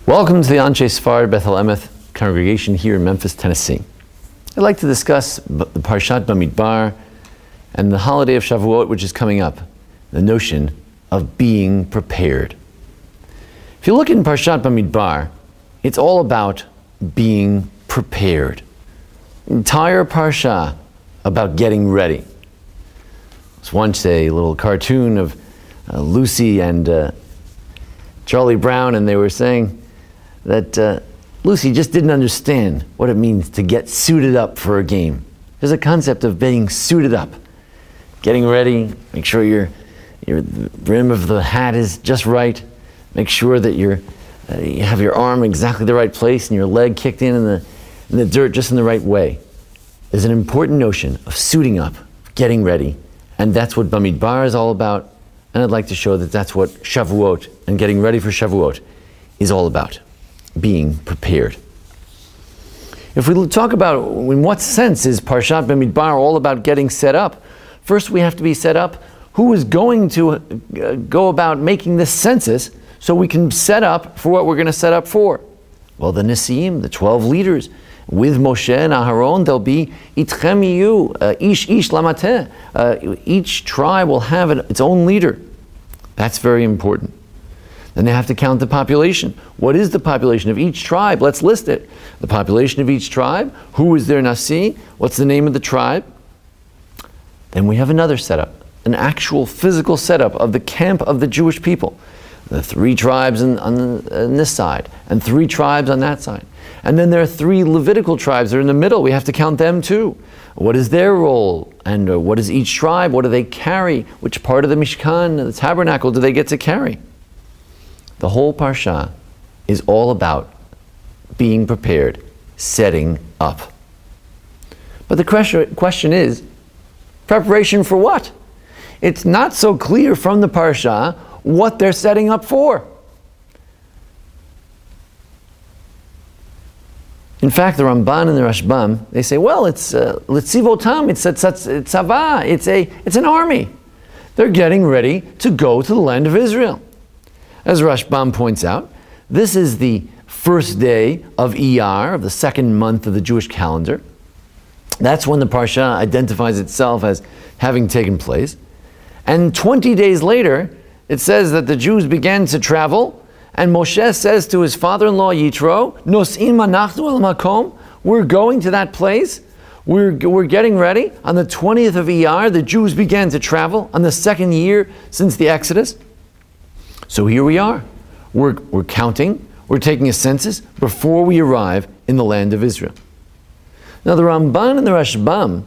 Welcome to the Anshei Sphard-Beth El Emeth congregation here in Memphis, Tennessee. I'd like to discuss the Parashat Bemidbar and the holiday of Shavuot, which is coming up, the notion of being prepared. If you look in Parashat Bemidbar, it's all about being prepared. Entire Parsha about getting ready. There's once a little cartoon of Lucy and Charlie Brown, and they were saying that Lucy just didn't understand what it means to get suited up for a game. There's a concept of being suited up, getting ready, make sure the brim of the hat is just right, make sure that you have your arm exactly the right place and your leg kicked in the dirt just in the right way. There's an important notion of suiting up, getting ready, and that's what Bemidbar is all about, and I'd like to show that that's what Shavuot and getting ready for Shavuot is all about, being prepared. If we talk about in what sense is Parashat Bemidbar all about getting set up, first we have to be set up. Who is going to go about making this census so we can set up for what we're going to set up for? Well, the Nesiim, the 12 leaders, with Moshe and Aharon, they'll be Itchem Yiyu, Ish Lamateh. Each tribe will have its own leader. That's very important. Then they have to count the population. What is the population of each tribe? Let's list it. The population of each tribe. Who is their Nasi? What's the name of the tribe? Then we have another setup, an actual physical setup of the camp of the Jewish people. The 3 tribes on this side, and 3 tribes on that side. And then there are 3 Levitical tribes that are in the middle. We have to count them too. What is their role? And what is each tribe? What do they carry? Which part of the Mishkan, the tabernacle, do they get to carry? The whole Parsha is all about being prepared, setting up. But the question is, preparation for what? It's not so clear from the Parsha what they're setting up for. In fact, the Ramban and the Rashbam, they say, well, it's Litzivotam, it's tzava, it's an army. They're getting ready to go to the land of Israel. As Rashbam points out, this is the first day of Iyar, of the 2nd month of the Jewish calendar. That's when the Parsha identifies itself as having taken place. And 20 days later, it says that the Jews began to travel, and Moshe says to his father-in-law Yitro, Nos'im anachnu el makom, we're going to that place, we're getting ready. On the 20th of Iyar, the Jews began to travel, on the 2nd year since the Exodus. So here we are. We're counting, we're taking a census before we arrive in the land of Israel. Now the Ramban and the Rashbam,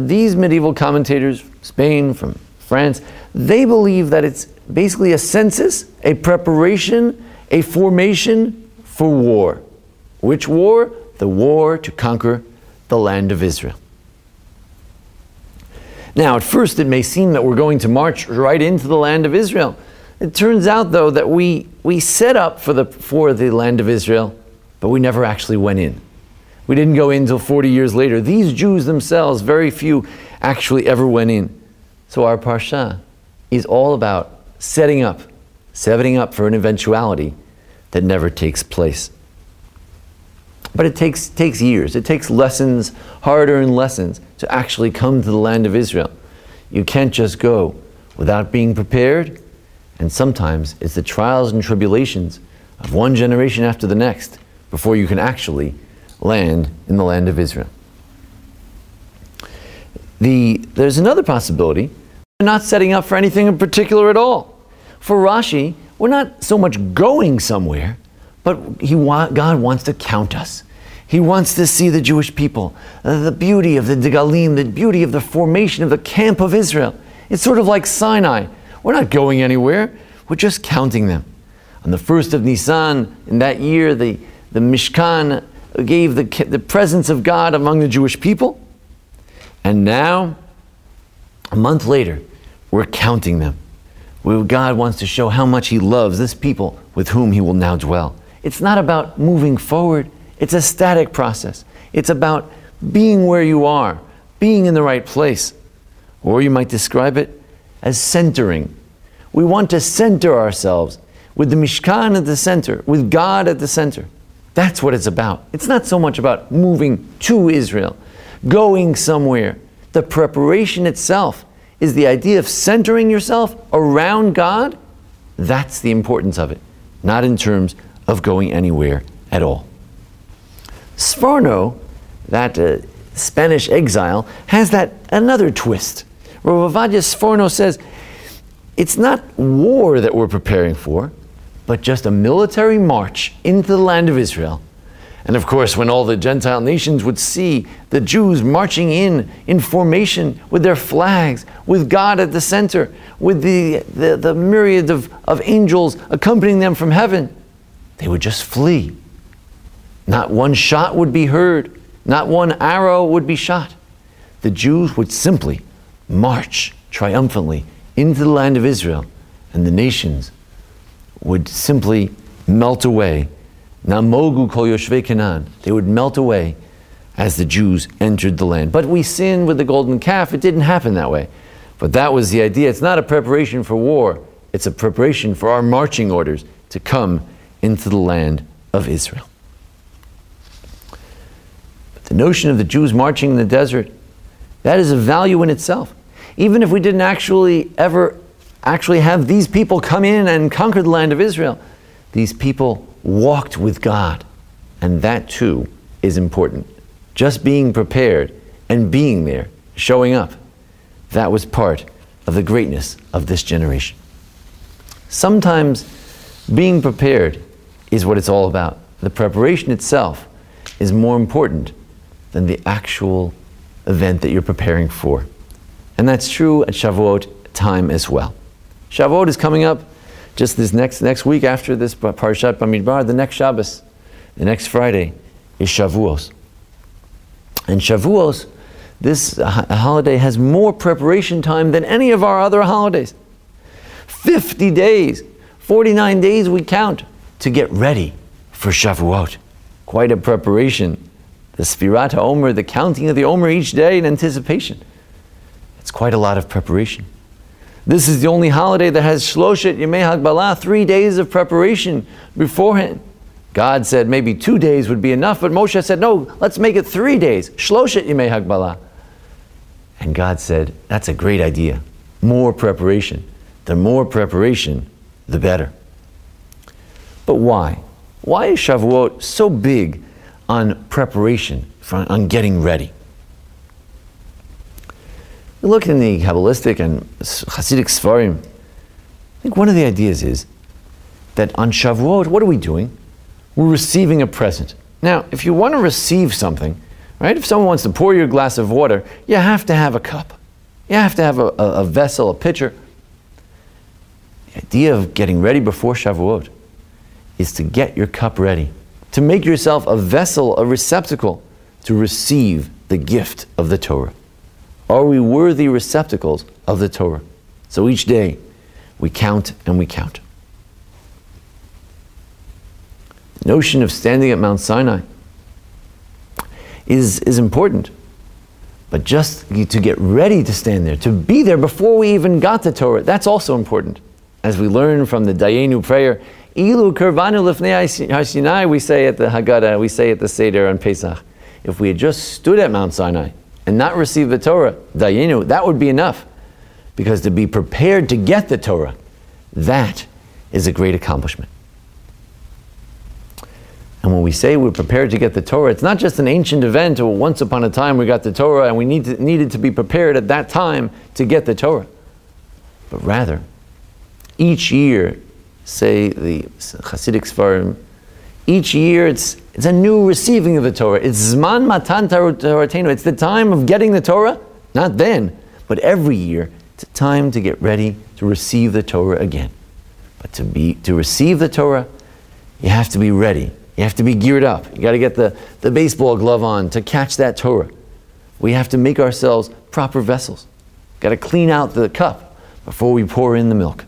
these medieval commentators, Spain, from France, they believe that it's basically a census, a preparation, a formation for war. Which war? The war to conquer the land of Israel. Now at first it may seem that we're going to march right into the land of Israel. It turns out, though, that we set up for the land of Israel, but we never actually went in. We didn't go in until 40 years later. These Jews themselves, very few actually ever went in. So our Parsha is all about setting up for an eventuality that never takes place. But it takes years. It takes lessons, hard-earned lessons, to actually come to the land of Israel. You can't just go without being prepared. And sometimes it's the trials and tribulations of one generation after the next before you can actually land in the land of Israel. There's another possibility. We're not setting up for anything in particular at all. For Rashi, we're not so much going somewhere, but God wants to count us. He wants to see the Jewish people, the beauty of the Degalim, the beauty of the formation of the camp of Israel. It's sort of like Sinai. We're not going anywhere. We're just counting them. On the 1st of Nisan, in that year, the Mishkan gave the presence of God among the Jewish people. And now, a month later, we're counting them. God wants to show how much He loves this people with whom He will now dwell. It's not about moving forward. It's a static process. It's about being where you are, being in the right place. Or you might describe it as centering. We want to center ourselves. with the Mishkan at the center, with God at the center. That's what it's about. It's not so much about moving to Israel, going somewhere. The preparation itself is the idea of centering yourself around God. That's the importance of it, not in terms of going anywhere at all. Sforno, that Spanish exile, has that another twist. Rav Ovadia Sforno says, it's not war that we're preparing for, but just a military march into the land of Israel. And of course, when all the Gentile nations would see the Jews marching in formation with their flags, with God at the center, with the myriad of angels accompanying them from heaven, they would just flee. Not one shot would be heard. Not one arrow would be shot. The Jews would simply march triumphantly into the land of Israel, and the nations would simply melt away. Namogu kol yoshvei Canaan. They would melt away as the Jews entered the land. But we sinned with the golden calf. It didn't happen that way. But that was the idea. It's not a preparation for war. It's a preparation for our marching orders to come into the land of Israel. But the notion of the Jews marching in the desert, that is a value in itself. Even if we didn't ever have these people come in and conquer the land of Israel, these people walked with God. And that too is important. Just being prepared and being there, showing up, that was part of the greatness of this generation. Sometimes being prepared is what it's all about. The preparation itself is more important than the actual event that you're preparing for. And that's true at Shavuot time as well. Shavuot is coming up just this next week after this Parashat Bemidbar. The next Shabbos, the next Friday, is Shavuos. And Shavuos, this holiday, has more preparation time than any of our other holidays. 50 days, 49 days we count to get ready for Shavuot. Quite a preparation. The Sfirat HaOmer, the counting of the Omer each day in anticipation. It's quite a lot of preparation. This is the only holiday that has Shloshet Yemei Hagbalah, 3 days of preparation beforehand. God said maybe 2 days would be enough, but Moshe said, no, let's make it 3 days. Shloshet Yemei Hagbalah. And God said, that's a great idea. More preparation. The more preparation, the better. But why? Why is Shavuot so big on preparation, on getting ready? You look in the Kabbalistic and Hasidic Sfarim, I think one of the ideas is that on Shavuot, what are we doing? We're receiving a present. Now, if you want to receive something, right? If someone wants to pour you a glass of water, you have to have a cup. You have to have a vessel, a pitcher. The idea of getting ready before Shavuot is to get your cup ready, to make yourself a vessel, a receptacle, to receive the gift of the Torah. Are we worthy receptacles of the Torah? So each day, we count and we count. The notion of standing at Mount Sinai is important. But just to get ready to stand there, to be there before we even got the Torah, that's also important. As we learn from the Dayenu prayer, Ilu Kurvanu Lifnei HaSinai, we say at the Haggadah, we say at the Seder on Pesach. If we had just stood at Mount Sinai and not received the Torah, Dayenu, that would be enough. Because to be prepared to get the Torah, that is a great accomplishment. And when we say we're prepared to get the Torah, it's not just an ancient event or once upon a time we got the Torah and we needed to be prepared at that time to get the Torah. But rather, each year, say the Hasidic Sfarim, each year it's a new receiving of the Torah. It's Zman Matan Toratenu. It's the time of getting the Torah, not then, but every year. It's a time to get ready to receive the Torah again. But to receive the Torah, you have to be ready. You have to be geared up. You got to get the baseball glove on to catch that Torah. We have to make ourselves proper vessels. Got to clean out the cup before we pour in the milk.